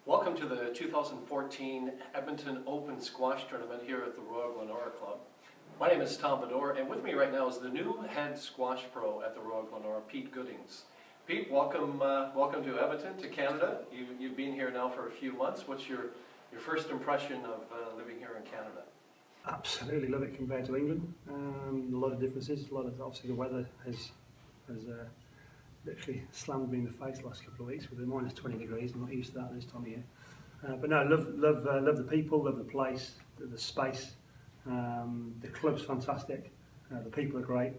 Welcome to the 2014 Edmonton Open Squash Tournament here at the Royal Glenora Club. My name is Tom Bedore, and with me right now is the new head squash pro at the Royal Glenora, Pete Goodings. Pete, welcome to Edmonton, to Canada. You've been here now for a few months. What's your first impression of living here in Canada? Absolutely love it compared to England. A lot of differences. Obviously the weather has literally slammed me in the face the last couple of weeks with the minus 20 degrees. I'm not used to that this time of year. But no, love the people, love the place, the space. The club's fantastic. The people are great.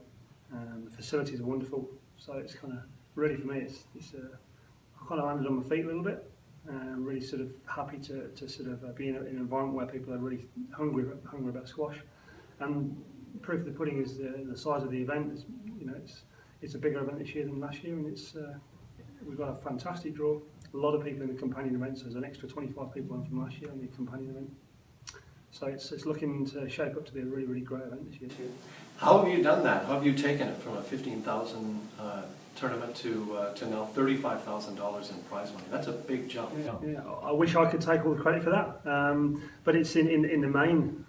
The facilities are wonderful. So it's kind of really, for me, I kind of landed on my feet a little bit. Really sort of happy to sort of be in an environment where people are really hungry about squash. And proof of the pudding is the size of the event. It's a bigger event this year than last year, and we've got a fantastic draw. A lot of people in the companion event, so there's an extra 25 people on from last year on the companion event. So it's looking to shape up to be a really, really great event this year. How have you done that? How have you taken it from a $15,000 tournament to now $35,000 in prize money? That's a big jump. Yeah, I wish I could take all the credit for that, but it's in the main.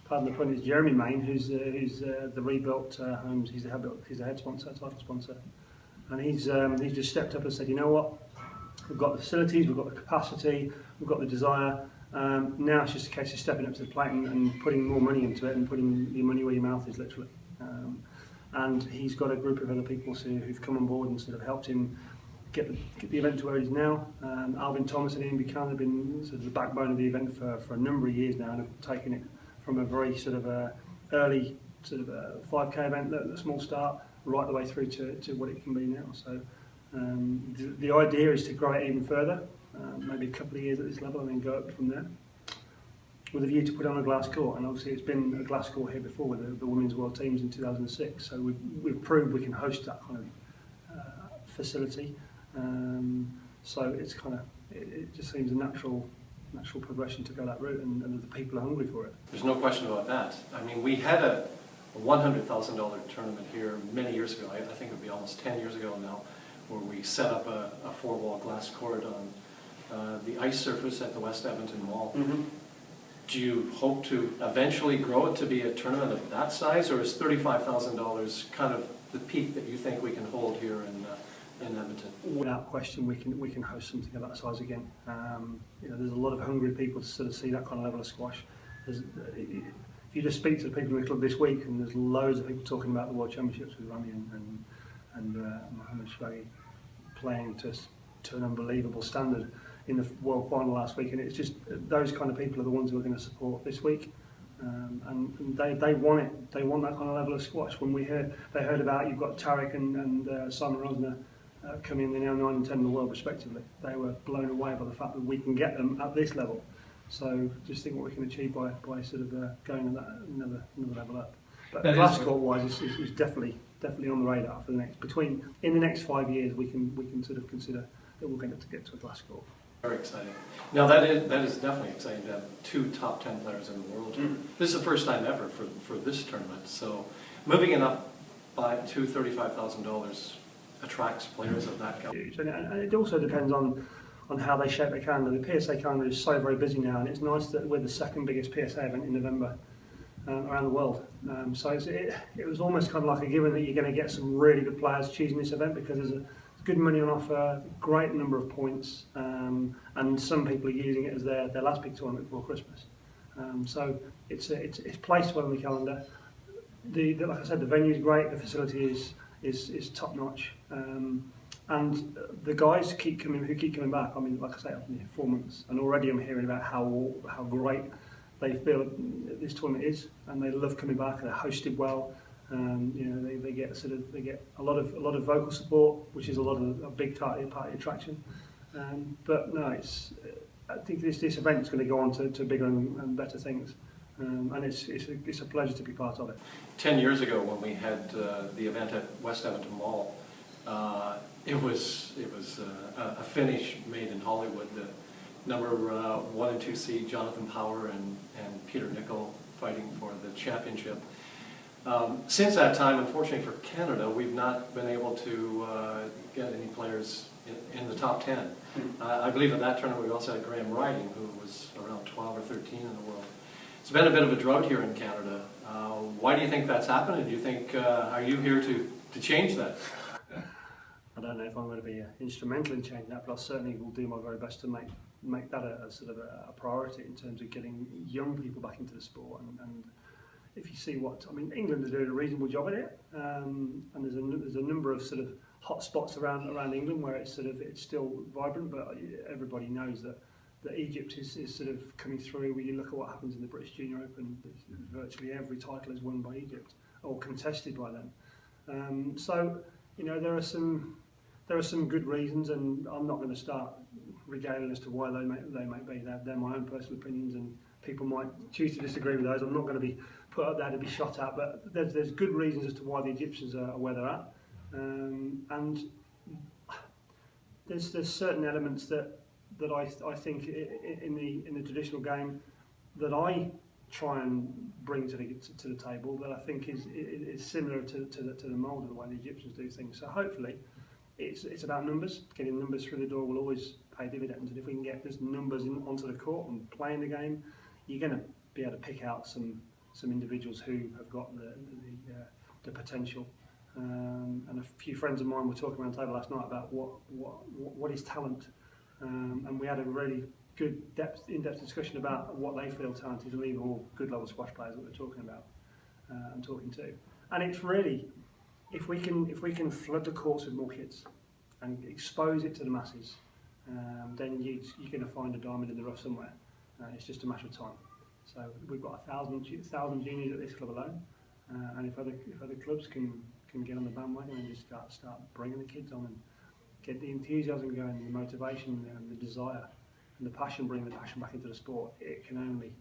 Pardon the pun, is Jeremy Main, who's the rebuilt homes. He's the head sponsor, title sponsor, and he's just stepped up and said, you know what, we've got the facilities, we've got the capacity, we've got the desire. Now it's just a case of stepping up to the plate and putting more money into it and putting your money where your mouth is, literally. And he's got a group of other people who've come on board and sort of helped him get the event to where it is now. Alvin Thomas and Ian Buchanan have been sort of the backbone of the event for a number of years now, and have taken it from a very sort of early sort of 5K event, a small start, right the way through to what it can be now. So the idea is to grow it even further, maybe a couple of years at this level, and then go up from there, with a view to put on a glass court. And obviously it's been a glass court here before with the Women's World Teams in 2006, so we've proved we can host that kind of facility. So it's it just seems a natural progression to go that route, and the people are hungry for it. There's no question about that. I mean, we had a $100,000 tournament here many years ago. I think it would be almost 10 years ago now, where we set up a four-wall glass court on the ice surface at the West Edmonton Mall. Mm-hmm. Do you hope to eventually grow it to be a tournament of that size, or is $35,000 kind of the peak that you think we can hold here in Edmonton? Without question, we can host something of that size again. There's a lot of hungry people to sort of see that kind of level of squash. If you just speak to the people in the club this week, and there's loads of people talking about the World Championships with Rami and Mohamed Shwagi playing to an unbelievable standard in the World Final last week, and it's just those kind of people are the ones who are going to support this week. And they want it. They want that kind of level of squash. When they heard about it, you've got Tarek and Simon Rosner coming in, they're now 9 and 10 in the world respectively. They were blown away by the fact that we can get them at this level. So just think what we can achieve by sort of going at that another level up. But glass court wise, is definitely on the radar for in the next 5 years. We can sort of consider that we're going to get to a glass court. Very exciting. Now that is definitely exciting to have 2 top 10 players in the world. This is the first time ever for this tournament. So moving it up to $35,000 attracts players of that caliber. And it also depends on how they shape their calendar. The PSA calendar is so very busy now, and it's nice that we're the second biggest PSA event in November around the world. So it was almost kind of like a given that you're going to get some really good players choosing this event, because there's good money on offer, great number of points, and some people are using it as their last big tournament before Christmas. So it's placed well on the calendar. Like I said, the venue is great, the facility is top notch, and the guys who keep coming back. I mean, like I say, I've been here 4 months, and already I'm hearing about how great they feel this tournament is, and they love coming back. They're hosted well. They get a lot of vocal support, which is a big party attraction. But no, I think this event is going to go on to bigger and better things, and it's a pleasure to be part of it. 10 years ago, when we had the event at West Edmonton Mall, it was a finish made in Hollywood. The number 1 and 2 seed Jonathan Power and Peter Nicol fighting for the championship. Since that time, unfortunately for Canada, we've not been able to get any players players in the top 10. I believe at that tournament we also had Graham Riding, who was around 12 or 13 in the world. It's been a bit of a drought here in Canada. Why do you think that's happened? Do you think, are you here to change that? I don't know if I'm going to be instrumental in changing that, but I certainly will do my very best to make that a sort of a priority in terms of getting young people back into the sport. And if you see what, I mean, England are doing a reasonable job at it, and there's a number of sort of hot spots around England where it's still vibrant, but everybody knows that Egypt is sort of coming through. When you look at what happens in the British Junior Open, virtually every title is won by Egypt or contested by them. So you know there are some good reasons, and I'm not going to start regaling as to why they may be. They're my own personal opinions, and people might choose to disagree with those. I'm not going to be put up there to be shot at, but there's good reasons as to why the Egyptians are where they're at, and there's certain elements that I think in the traditional game that I try and bring to the table that I think is similar to the mould of the way the Egyptians do things. So hopefully it's about numbers. Getting numbers through the door will always pay dividends, and if we can get just numbers onto the court and playing the game, you're going to be able to pick out some individuals who have got the potential. And a few friends of mine were talking around the table last night about what is talent. And we had a really good in-depth discussion about what they feel talent is, and these are all good level squash players that we're talking about and talking to. And it's really, if we can flood the courts with more kids and expose it to the masses, then you're going to find a diamond in the rough somewhere. It's just a matter of time. So we've got 1,000 juniors at this club alone, and if other clubs can get on the bandwagon and just start bringing the kids on and get the enthusiasm going, and the motivation and the desire and the passion, bring the passion back into the sport, it can only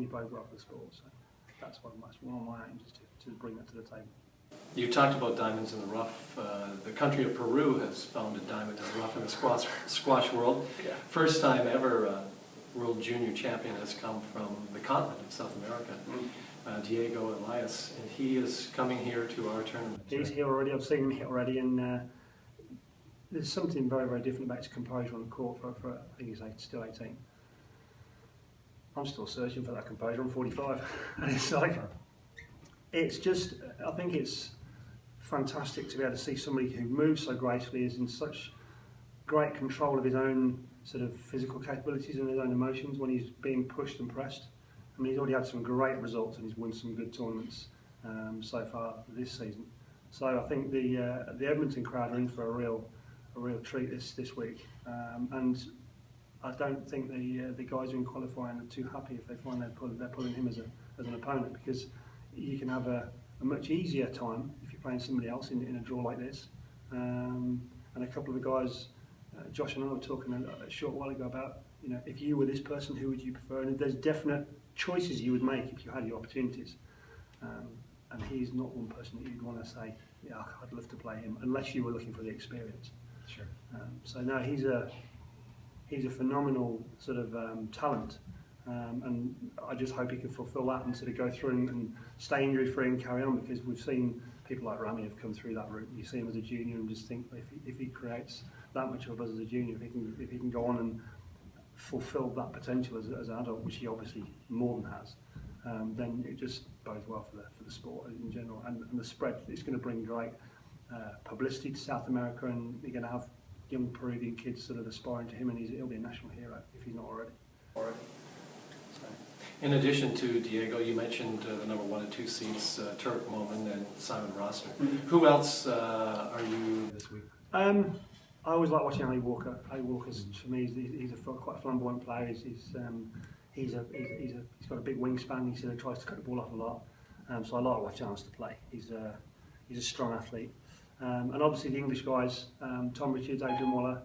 bode well for the sport. So that's one of my aims, is to bring that to the table. You talked about diamonds in the rough. The country of Peru has found a diamond in the rough in the squash world. Yeah. First time ever world junior champion has come from the continent of South America. Diego Elias, and he is coming here to our tournament. He's here already. I've seen him here already, and there's something very, very different about his composure on the court for I think he's still 18. I'm still searching for that composure. I'm 45, and it's like, it's just, I think it's fantastic to be able to see somebody who moves so gracefully, is in such great control of his own sort of physical capabilities and his own emotions when he's being pushed and pressed. I mean, he's already had some great results, and he's won some good tournaments so far this season. So I think the Edmonton crowd are in for a real treat this week, and I don't think the guys who are in qualifying are too happy if they find they're pulling him as an opponent, because you can have a much easier time if you're playing somebody else in a draw like this. And a couple of the guys, Josh and I were talking a short while ago about, you know, if you were this person, who would you prefer? And there's definite choices you would make if you had the opportunities. And he's not one person that you'd want to say, yeah, I'd love to play him, unless you were looking for the experience. Sure. So no, he's a phenomenal sort of talent, and I just hope he can fulfil that and sort of go through and stay injury free and carry on, because we've seen people like Rami have come through that route. You see him as a junior and just think, if he creates that much of a buzz as a junior, if he can go on and fulfil that potential as an adult, which he obviously more than has, then it just bodes well for the sport in general, and the spread. It's going to bring great publicity to South America, and you're going to have young Peruvian kids sort of aspiring to him, and he'll be a national hero if he's not already. So. In addition to Diego, you mentioned the number 1 and 2 seeds, Turk Momin and Simon Rosner. Who else are you this week? I always like watching Ali Walker. Ali Walker's, for me, he's quite a flamboyant player. He's got a big wingspan. He sort of tries to cut the ball off a lot. So I like watching Alice to play. He's a strong athlete. And obviously the English guys, Tom Richards, Adrian Waller,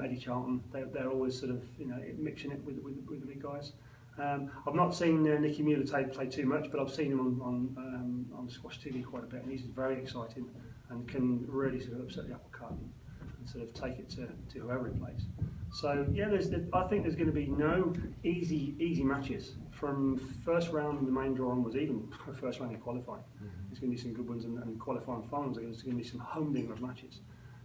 Eddie Charlton, they're always sort of, you know, mixing it with the big guys. I've not seen Nicky Mueller play too much, but I've seen him on Squash TV quite a bit, and he's very exciting and can really sort of upset the apple cart and sort of take it to whoever he plays. So yeah, I think there's going to be no easy matches from first round in the main draw onwards, even first round in qualifying. There's going to be some good ones, and qualifying finals. There's going to be some humdinger of matches.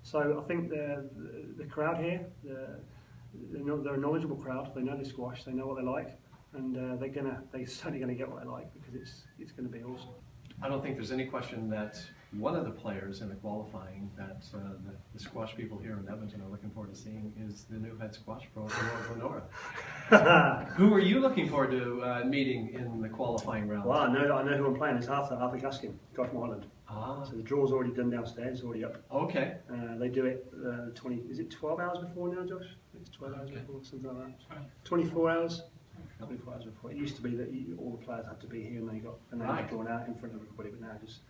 So I think the crowd here, they're a knowledgeable crowd. They know the squash. They know what they like, and they're certainly gonna get what they like, because it's going to be awesome. I don't think there's any question that one of the players in the qualifying that the squash people here in Edmonton are looking forward to seeing is the new head squash pro for North Glenora. Who are you looking forward to meeting in the qualifying round? Well, I know who I'm playing. It's Arthur Gaskin, guy from Ireland. Ah, So the draw's already done downstairs. It's already up. okay. They do it 12 hours before now, Josh? It's 12 hours Okay. before, something like that. 24 hours. 24 hours before. It used to be that all the players had to be here and they got Right. drawn out in front of everybody, but now it just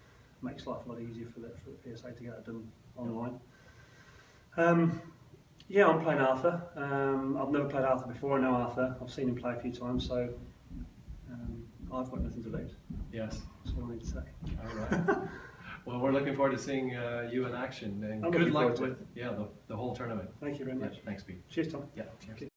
makes life a lot easier for the PSA to get it done online. Yeah, I'm playing Arthur. I've never played Arthur before. I know Arthur. I've seen him play a few times, so I've got nothing to lose. Yes. That's all I need to say. All right. Well, we're looking forward to seeing you in action, and I'm good looking luck forward to with the whole tournament. Thank you very Yeah, much. thanks, Pete. Cheers, Tom. Yeah. Cheers. Okay.